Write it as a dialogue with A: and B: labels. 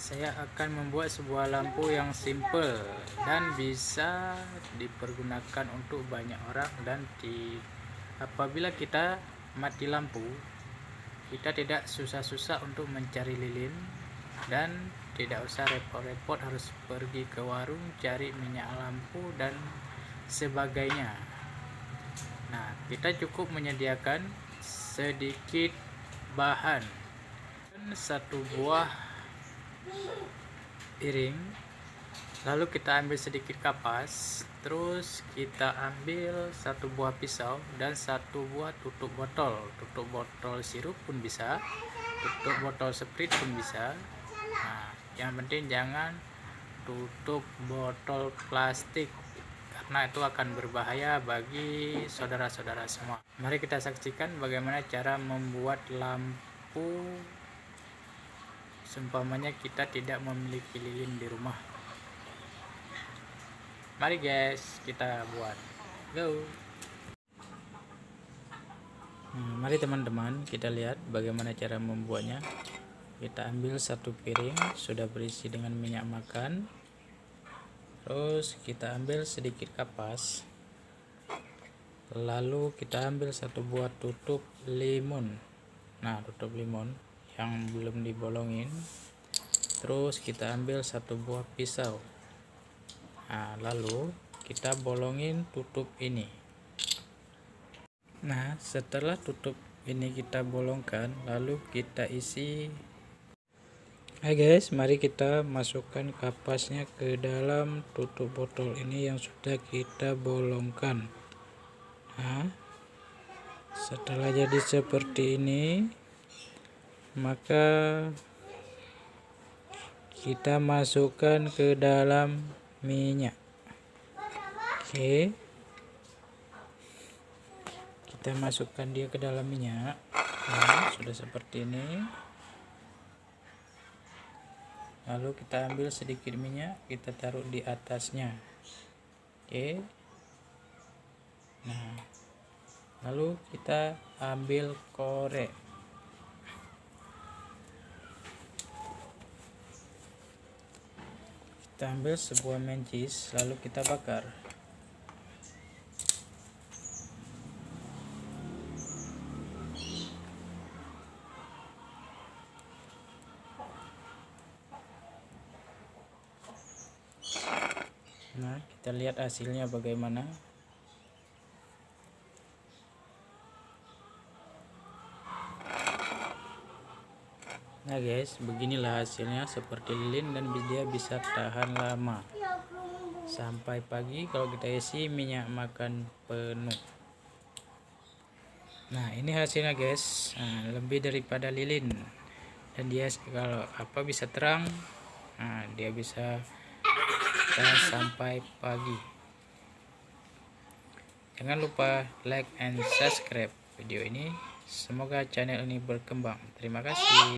A: Saya akan membuat sebuah lampu yang simple dan bisa dipergunakan untuk banyak orang, dan apabila kita mati lampu, kita tidak susah-susah untuk mencari lilin dan tidak usah repot-repot harus pergi ke warung cari minyak lampu dan sebagainya. Nah, kita cukup menyediakan sedikit bahan dan satu buah piring, lalu kita ambil sedikit kapas, terus kita ambil satu buah pisau dan satu buah tutup botol sirup pun bisa, tutup botol Sprite pun bisa. Nah, yang penting jangan tutup botol plastik karena itu akan berbahaya bagi saudara-saudara semua. Mari kita saksikan bagaimana cara membuat lampu seumpamanya kita tidak memiliki lilin di rumah. Mari guys, kita buat. Go. Mari teman-teman, kita lihat bagaimana cara membuatnya. Kita ambil satu piring sudah berisi dengan minyak makan. Terus kita ambil sedikit kapas. Lalu kita ambil satu buah tutup limun. Nah, tutup limun yang belum dibolongin. Terus kita ambil satu buah pisau. Nah, lalu kita bolongin tutup ini. Nah, setelah tutup ini kita bolongkan, lalu kita isi. Hai guys, mari kita masukkan kapasnya ke dalam tutup botol ini yang sudah kita bolongkan. Nah, setelah jadi seperti ini, maka kita masukkan ke dalam minyak. Oke, kita masukkan dia ke dalam minyak. Nah, sudah seperti ini. Lalu kita ambil sedikit minyak, kita taruh di atasnya. Oke. Nah, lalu kita ambil korek. Kita ambil sebuah mencis, lalu kita bakar. Nah, kita lihat hasilnya bagaimana. Nah guys, beginilah hasilnya, seperti lilin dan dia bisa tahan lama sampai pagi kalau kita isi minyak makan penuh. Nah, ini hasilnya guys. Nah, lebih daripada lilin, dan dia kalau bisa terang. Nah, dia bisa tahan sampai pagi. Jangan lupa like and subscribe video ini. Semoga channel ini berkembang. Terima kasih.